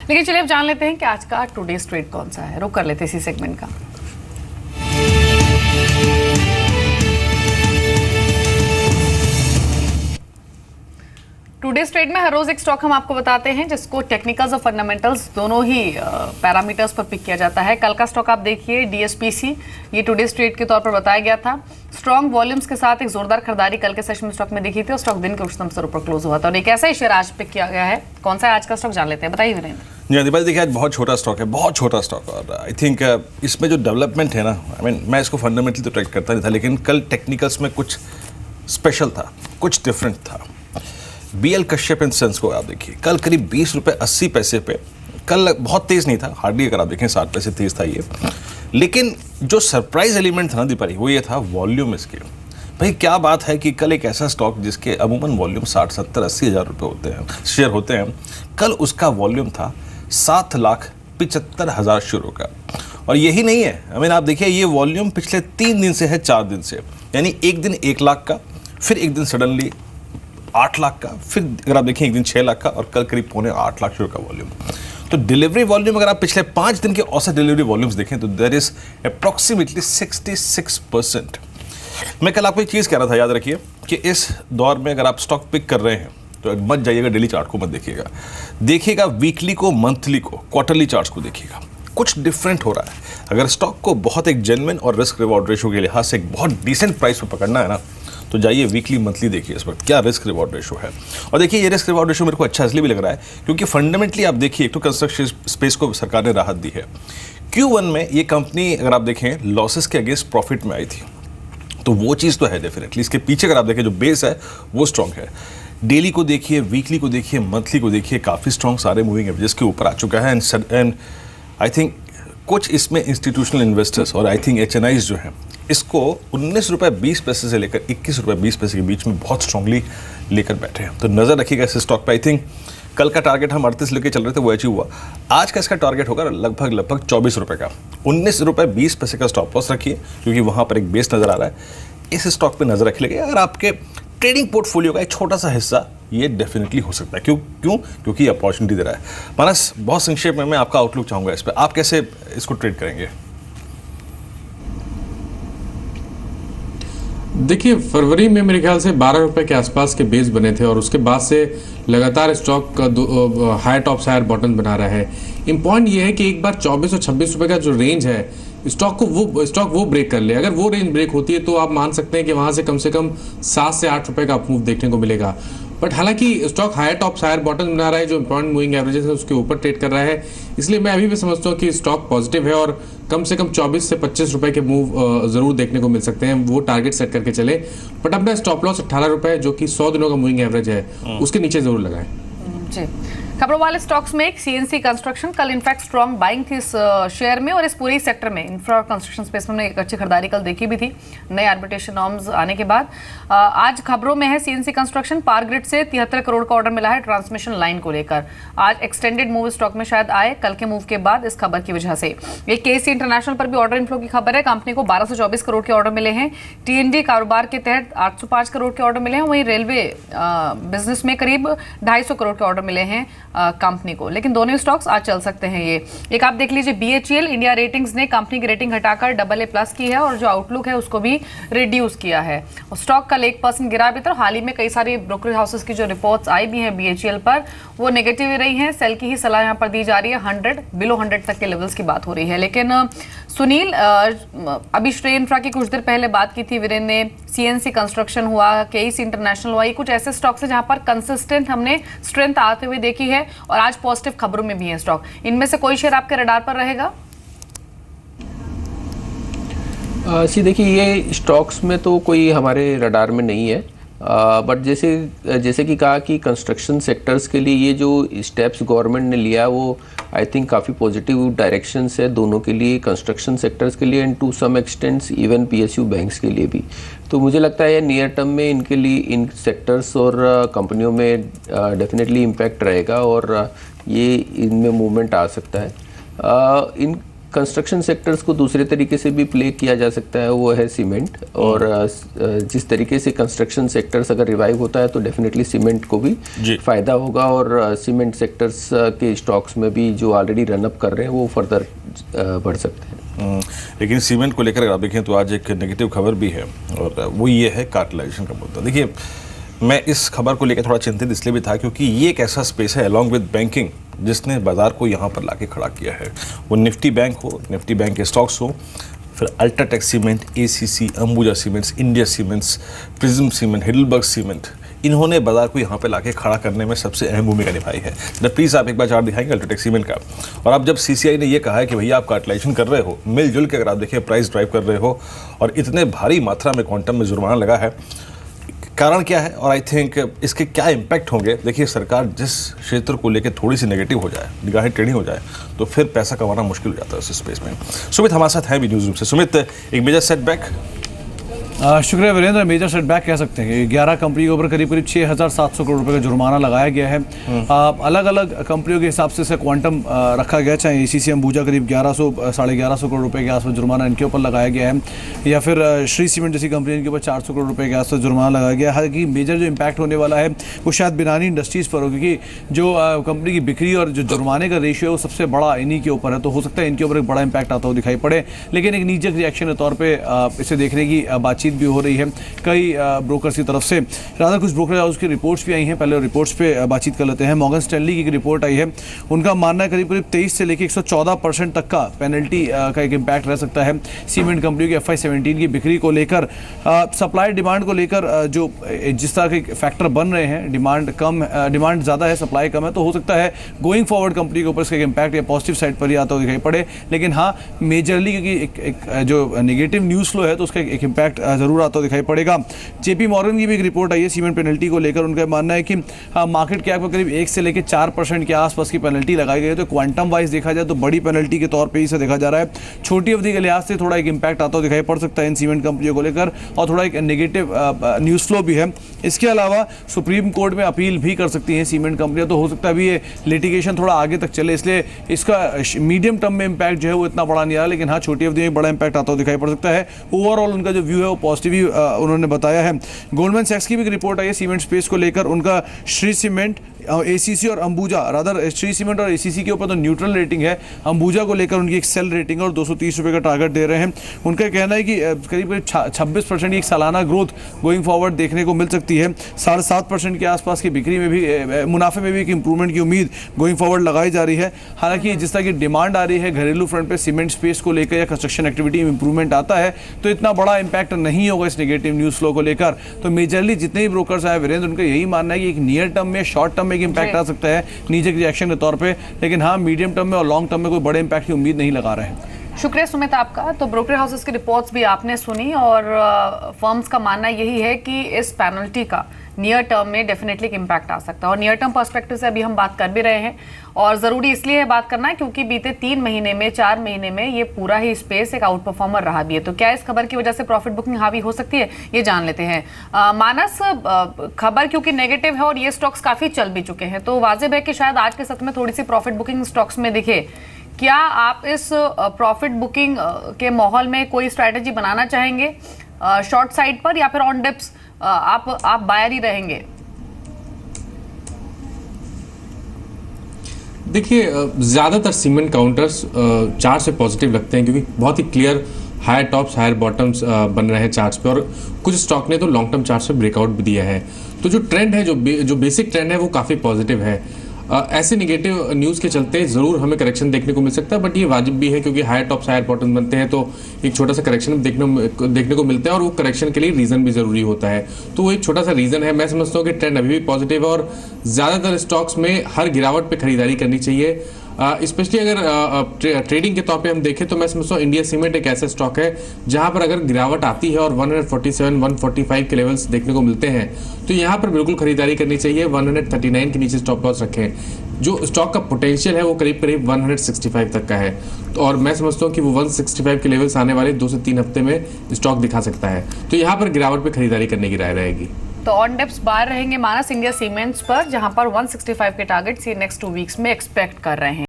लेकिन चलिए अब जान लेते हैं कि आज का टुडेज ट्रेड कौन सा है। रुक कर लेते हैं इसी सेगमेंट का। टुडेज ट्रेड में हर रोज एक स्टॉक हम आपको बताते हैं जिसको टेक्निकल्स और फंडामेंटल्स दोनों ही पैरामीटर्स पर पिक किया जाता है। कल का स्टॉक आप देखिए डीएसपीसी, ये टुडेज ट्रेड के तौर पर बताया गया था। स्ट्रॉन्ग वॉल्यूम्स के साथ एक जोरदार खरीदारी कल के सेशन में स्टॉक में दिखी थी और स्टॉक दिन के उच्चतम स्तर पर क्लोज हुआ था। और एक ऐसा ही शेयर आज पिक किया गया है। कौन सा है आज का स्टॉक जान लेते हैं, बताइए वीरेंद्र। जी दीपा, देखिए आज बहुत छोटा स्टॉक है, बहुत छोटा स्टॉक। और आई थिंक इसमें जो डेवलपमेंट है ना, मैं इसको फंडामेंटली तो ट्रैक करता नहीं था, लेकिन कल टेक्निकल्स में कुछ स्पेशल था, कुछ डिफरेंट था। बीएल कश्यप एंड सन्स को आप देखिए, कल करीब 20 रुपये 80 पैसे पे, कल बहुत तेज़ नहीं था, हार्डली अगर आप देखें 60 पैसे तेज़ था ये। लेकिन जो सरप्राइज एलिमेंट था ना दीपाली, वो ये था वॉल्यूम इसके। भाई क्या बात है कि कल एक ऐसा स्टॉक जिसके अमूमन वॉल्यूम 60, 70, 80 हज़ार रुपये होते हैं, शेयर होते हैं, कल उसका वॉल्यूम था 7,75,000 शेयरों का। और यही नहीं है, आप देखिए ये वॉल्यूम पिछले 3 दिन से है, 4 दिन से, यानी एक दिन 1 लाख का, फिर एक दिन सडनली 8 लाख का, फिर अगर आप देखें एक दिन 6 लाख का, और कल करीब 7.25 लाख शेयर का वॉल्यूम। तो डिलीवरी वॉल्यूम अगर आप पिछले 5 दिन के औसत डिलीवरी वॉल्यूम्स देखें तो देयर इज अप्रॉक्सीमेटली 66%। मैं कल आपको एक चीज़ कह रहा था, याद रखिए कि इस दौर में अगर आप स्टॉक पिक कर रहे हैं तो मत जाइएगा डेली चार्ट को, मत देखिएगा वीकली को, मंथली को, क्वार्टरली चार्ट्स को देखिएगा। कुछ डिफरेंट हो रहा है। अगर स्टॉक को बहुत एक जेन्युइन और रिस्क रिवॉर्ड रेशो के लिहाज से एक बहुत डिसेंट प्राइस पर पकड़ना है ना, तो जाइए वीकली मंथली देखिए इस वक्त क्या रिस्क रिवॉर्ड रेशो है। और देखिए ये रिस्क रिवॉर्ड रेशो मेरे को अच्छा इसलिए भी लग रहा है क्योंकि फंडामेंटली आप देखिए, एक तो कंस्ट्रक्शन स्पेस को सरकार ने राहत दी है। Q1 में ये कंपनी अगर आप देखें लॉसेस के अगेंस्ट प्रॉफिट में आई थी, तो वो चीज़ तो है डेफिनेटली। इसके पीछे अगर आप देखें जो बेस है वो स्ट्रॉन्ग है। डेली को देखिए, वीकली को देखिए, मंथली को देखिए, काफ़ी स्ट्रॉन्ग सारे मूविंग एवरेजेस के ऊपर आ चुका है। एंड आई थिंक कुछ इसमें इंस्टीट्यूशनल इन्वेस्टर्स और आई थिंक HNIs जो हैं, इसको 19 रुपये 20 पैसे से लेकर 21 रुपये 20 पैसे के बीच में बहुत स्ट्रांगली लेकर बैठे हैं। तो नज़र रखिएगा इस स्टॉक पे। आई थिंक कल का टारगेट हम 38 लेके चल रहे थे, वो अचीव हुआ। आज का इसका टारगेट होगा लगभग 24 रुपये का। 19 रुपये 20 पैसे का स्टॉप लॉस रखिए क्योंकि वहाँ पर एक बेस नज़र आ रहा है। इस स्टॉक पर नज़र रखिएगा। अगर आपके ट्रेडिंग पोर्टफोलियो का एक छोटा सा हिस्सा ये डेफिनेटली हो सकता है। क्योंकि ये अपॉर्चुनिटी दे रहा है। मानस, बहुत संक्षेप में मैं आपका आउटलुक चाहूँगा इस पर, आप कैसे इसको ट्रेड करेंगे? देखिए फरवरी में मेरे ख्याल से 12 रुपए के आसपास के बेस बने थे और उसके बाद से लगातार स्टॉक का हाई टॉप्स हायर बॉटम बना रहा है। इम्पॉइंट ये है कि एक बार 24 और 26 रुपए का जो रेंज है स्टॉक वो ब्रेक कर ले। अगर वो रेंज ब्रेक होती है तो आप मान सकते हैं कि वहां से कम 7 से 8 रुपए का अपमूव देखने को मिलेगा। बट हालांकि stock higher tops higher bottom बना रहा है, जो इम्पॉर्टेंट मूविंग एवरेजेस है उसके ऊपर ट्रेड कर रहा है, इसलिए मैं अभी भी समझता हूँ कि स्टॉक पॉजिटिव है और कम से कम 24 से 25 रुपए के मूव जरूर देखने को मिल सकते हैं। वो टारगेट सेट करके चले, बट अपना स्टॉप लॉस 18 रुपए जो कि 100 दिनों का मूविंग एवरेज है उसके नीचे जरूर लगाएं। जी, खबरों वाले स्टॉक्स में एक सीएनसी कंस्ट्रक्शन कल इनफैक्ट स्ट्रॉन्ग बाइंग थी इस शेयर में और इस पूरे सेक्टर में इंफ्रा और कंस्ट्रक्शन स्पेस में एक अच्छी खरीदारी कल देखी भी थी नए आर्बिट्रेशन नॉर्म्स आने के बाद। आज खबरों में है सीएनसी कंस्ट्रक्शन पावर ग्रिड से 73 करोड़ का ऑर्डर मिला है ट्रांसमिशन लाइन को लेकर। आज एक्सटेंडेड मूव स्टॉक में शायद आए कल के मूव के बाद इस खबर की वजह से। एक केसी इंटरनेशनल पर भी ऑर्डर इनफ्लो की खबर है। कंपनी को 12 से 24 करोड़ के ऑर्डर मिले हैं। TND कारोबार के तहत 805 करोड़ के ऑर्डर मिले हैं। वहीं रेलवे बिजनेस में करीब 250 करोड़ के ऑर्डर मिले हैं कंपनी को। लेकिन दोनों स्टॉक्स आज चल सकते हैं। ये एक आप देख लीजिए BHEL इंडिया रेटिंग्स ने कंपनी की रेटिंग घटाकर AA+ की है और जो आउटलुक है उसको भी रिड्यूस किया है। स्टॉक कल 1% गिरा भी था। हाल ही में कई सारी ब्रोकरेज हाउसेस की जो रिपोर्ट्स आई भी हैं BHEL पर वो नेगेटिव ही रही हैं। सेल की ही सलाह यहाँ पर दी जा रही है। 100 बिलो 100 तक के लेवल्स की बात हो रही है। लेकिन सुनील, अभी श्रेय इंफ्रा की कुछ देर पहले बात की थी वीरेंद्र ने, CNC कंस्ट्रक्शन हुआ, केसी इंटरनेशनल हुआ, ये कुछ ऐसे स्टॉक्स है जहां पर कंसिस्टेंट हमने स्ट्रेंथ आते हुए देखी है और आज पॉजिटिव खबरों में भी है स्टॉक। इनमें से कोई शेयर आपके रडार पर रहेगा? देखिए ये स्टॉक्स में तो कोई हमारे रडार में नहीं है, बट जैसे कि कहा कि कंस्ट्रक्शन सेक्टर्स के लिए ये जो स्टेप्स गवर्नमेंट ने लिया वो आई थिंक काफ़ी पॉजिटिव डायरेक्शंस है दोनों के लिए, कंस्ट्रक्शन सेक्टर्स के लिए and to some extents even PSU banks के लिए भी। तो मुझे लगता है नियर टर्म में इनके लिए इन सेक्टर्स और कंपनियों में डेफिनेटली इम्पैक्ट रहेगा और ये इनमें मूवमेंट आ सकता है। कंस्ट्रक्शन सेक्टर्स को दूसरे तरीके से भी प्ले किया जा सकता है, वो है सीमेंट। और जिस तरीके से कंस्ट्रक्शन सेक्टर्स अगर रिवाइव होता है तो डेफिनेटली सीमेंट को भी फायदा होगा, और सीमेंट सेक्टर्स के स्टॉक्स में भी जो ऑलरेडी रनअप कर रहे हैं वो फर्दर बढ़ सकते हैं। लेकिन सीमेंट को लेकर अगर आप देखें तो आज एक नेगेटिव खबर भी है, और वो ये है कार्टिलाइजेशन का मुद्दा। देखिए, मैं इस खबर को लेकर थोड़ा चिंतित इसलिए भी था क्योंकि ये एक ऐसा स्पेस है अलॉन्ग विद बैंकिंग जिसने बाजार को यहाँ पर लाके खड़ा किया है। वो निफ्टी बैंक हो, निफ्टी बैंक के स्टॉक्स हो, फिर UltraTech cement, ACC, Ambuja cements, India cements, prism cement, Heidelberg cement, इन्होंने बाजार को यहाँ पे लाके खड़ा करने में सबसे अहम भूमिका निभाई है। जब प्लीज़ आप एक बार चार्ट दिखाएंगे अल्ट्राटेक सीमेंट का। और अब जब सीसीआई ने ये कहा है कि भैया आप कार्टिलाइजेशन कर रहे हो, मिलजुल के अगर आप देखिए प्राइस ड्राइव कर रहे हो और इतने भारी मात्रा में क्वांटम में जुर्माना लगा है, कारण क्या है और आई थिंक इसके क्या इम्पैक्ट होंगे। देखिए, सरकार जिस क्षेत्र को लेकर थोड़ी सी नेगेटिव हो जाए, निगाहें टेढ़ी हो जाए, तो फिर पैसा कमाना मुश्किल हो जाता है उस स्पेस में। सुमित हमारे साथ है भी न्यूज़ रूम से। सुमित, एक मेजर सेटबैक। शुक्रिया वीरेंद्र। मेजर सेटबैक कह सकते हैं। 11 कंपनियों के ऊपर करीब 6,700 करोड़ रुपए का जुर्माना लगाया गया है। अलग अलग कंपनियों के हिसाब से इसका क्वांटम रखा गया, चाहे एसीसी अंबुजा करीब 1100-1150 करोड़ रुपए के आसपास जुर्माना इनके ऊपर लगाया गया है, या फिर श्री सीमेंट जैसी कंपनी इनके ऊपर 400 करोड़ रुपए के आसपास जुर्माना लगाया गया है। हालांकि मेजर जो इम्पैक्ट होने वाला है वो शायद बिनानी इंडस्ट्रीज़ पर हो, क्योंकि जो कंपनी की बिक्री और जो जुर्माने का रेशियो है वो सबसे बड़ा इन्हीं के ऊपर है, तो हो सकता है इनके ऊपर एक बड़ा इम्पैक्ट आता हुआ दिखाई पड़े। लेकिन एक नीजक रिएक्शन के तौर पर इसे देखने की बातचीत भी हो रही है कई ब्रोकर्स की तरफ से। रादर कुछ ब्रोकर हाउस की रिपोर्ट्स भी आई हैं, पहले रिपोर्ट्स पे बातचीत कर लेते हैं। मॉर्गन स्टैनली की एक रिपोर्ट आई है, उनका मानना है करीब 23 से लेकर 114% तक का पेनल्टी का एक इम्पैक्ट रह सकता है सीमेंट कंपनियों की FY17 की बिक्री को लेकर। सप्लाई डिमांड को लेकर जो जिस तरह के फैक्टर बन रहे हैं, डिमांड ज़्यादा है, सप्लाई कम है, तो हो सकता है गोइंग फॉरवर्ड कंपनी के ऊपर इसका इम्पैक्ट या पॉजिटिव साइड पर ही आता हुआ दिखाई पड़े। लेकिन हाँ, मेजरली क्योंकि एक जो नेगेटिव न्यूज़ फ्लो है तो उसका एक इम्पैक्ट ज़रूर आता हुआ दिखाई पड़ेगा। जेपी मॉर्गन की भी एक रिपोर्ट आई है सीमेंट पेनल्टी को लेकर। उनका मानना है कि मार्केट कैप को करीब 1 से लेकर 4% के आसपास की पेनल्टी लगाई गई है। तो क्वांटम वाइज देखा जाए तो बड़ी पेनल्टी के तौर पे इसे देखा जा रहा है। छोटी अवधि के लिहाज से थोड़ा एक इम्पैक्ट आता हुआ दिखाई पड़ सकता है इन सीमेंट कंपनियों को लेकर, और थोड़ा एक नेगेटिव न्यूज़ फ्लो भी है। इसके अलावा सुप्रीम कोर्ट में अपील भी कर सकती हैं सीमेंट कंपनियां, तो हो सकता है अभी ये लिटिगेशन थोड़ा आगे तक चले, इसलिए इसका मीडियम टर्म में इम्पैक्ट जो है वो इतना बड़ा नहीं आ रहा। लेकिन हाँ, छोटी अवधि में बड़ा इम्पैक्ट आता हुआ दिखाई पड़ सकता है। ओवरऑल उनका जो व्यू है वो पॉजिटिव ही उन्होंने बताया है। गोल्डमैन सैक्स की भी एक रिपोर्ट आई है सीमेंट स्पेस को लेकर। उनका श्री सीमेंट, एसीसी और अंबुजा, रादर श्री सीमेंट और एसीसी के ऊपर तो न्यूट्रल रेटिंग है, अंबुजा को लेकर उनकी एक सेल रेटिंग और 230 रुपये का टारगेट दे रहे हैं। उनका कहना है कि करीब 26% की एक सालाना ग्रोथ गोइंग फॉरवर्ड देखने को मिल सकती है। 7.5% के आसपास की बिक्री में भी, मुनाफे में भी एक इंप्रूवमेंट की उम्मीद गोइंग फॉरवर्ड लगाई जा रही है। हालांकि जिस तरह की डिमांड आ रही है घरेलू फ्रंट पे सीमेंट स्पेस को लेकर या कंस्ट्रक्शन एक्टिविटी में इंप्रूवमेंट आता है तो इतना बड़ा इंपैक्ट नहीं होगा इस नेगेटिव न्यूज़ फ्लो को लेकर। तो मेजरली जितने भी ब्रोकर्स आए वीरेंद्र, उनका यही मानना है कि एक नियर टर्म में, शॉर्ट टर्म में एक इम्पैक्ट आ सकता है नीचे के रिएक्शन के तौर पे, लेकिन हाँ, मीडियम टर्म में और लॉन्ग टर्म में कोई बड़े इंपैक्ट की उम्मीद नहीं लगा रहे हैं। शुक्रिया सुमित आपका। तो ब्रोकर हाउसेस की रिपोर्ट्स भी आपने सुनी और फर्म्स का मानना यही है कि इस पेनल्टी का नियर टर्म में डेफिनेटली इम्पैक्ट आ सकता है। और नियर टर्म पर्सपेक्टिव से अभी हम बात कर भी रहे हैं, और ज़रूरी इसलिए है बात करना है क्योंकि बीते 3 महीने में, 4 महीने में ये पूरा ही स्पेस एक आउट परफॉर्मर रहा भी है। तो क्या इस खबर की वजह से प्रॉफिट बुकिंग हावी हो सकती है, ये जान लेते हैं। मानस, खबर क्योंकि नेगेटिव है और ये स्टॉक्स काफ़ी चल भी चुके हैं, तो वाजिब है कि शायद आज के सत्र में थोड़ी सी प्रॉफिट बुकिंग स्टॉक्स में दिखे। क्या आप इस प्रॉफिट बुकिंग के माहौल में कोई स्ट्रैटेजी बनाना चाहेंगे शॉर्ट साइड पर, या फिर ऑन डिप्स आप बायर ही रहेंगे? देखिए, ज़्यादातर सीमेंट काउंटर्स चार्ट से पॉजिटिव लगते हैं क्योंकि बहुत ही clear higher tops higher bottoms बन रहे हैं चार्ट्स पे, और कुछ स्टॉक ने तो लॉन्ग टर्म चार्ट से ब्रेकआउट भी दिया है। तो जो ट्रेंड है, जो बेसिक ट्रेंड है वो काफ़ी पॉजिटिव है। ऐसे निगेटिव न्यूज़ के चलते ज़रूर हमें करेक्शन देखने को मिल सकता है, बट ये वाजिब भी है क्योंकि हायर टॉप्स हायर बॉटम बनते हैं तो एक छोटा सा करेक्शन देखने को मिलता है, और वो करेक्शन के लिए रीज़न भी ज़रूरी होता है। तो वो एक छोटा सा रीज़न है। मैं समझता हूँ कि ट्रेंड अभी भी पॉजिटिव है और ज़्यादातर स्टॉक्स में हर गिरावट पे खरीदारी करनी चाहिए। स्पेशली अगर ट्रेडिंग के तौर पे हम देखें तो मैं समझता हूँ इंडिया सीमेंट एक ऐसा स्टॉक है जहां पर अगर गिरावट आती है और 147-145 के लेवल्स देखने को मिलते हैं तो यहां पर बिल्कुल खरीदारी करनी चाहिए। 139 के नीचे स्टॉप लॉस रखें। जो स्टॉक का पोटेंशियल है वो करीब करीब 165 तक का है, तो और मैं समझता हूँ कि वो 165 के लेवल्स आने वाले 2 से 3 हफ्ते में स्टॉक दिखा सकता है, तो यहाँ पर गिरावट पे खरीदारी करने की राय रहेगी। तो ऑन डिप्स बाहर रहेंगे मानस इंडिया सीमेंट्स पर, जहां पर 165 के टारगेट्स ये नेक्स्ट 2 वीक्स में एक्सपेक्ट कर रहे हैं।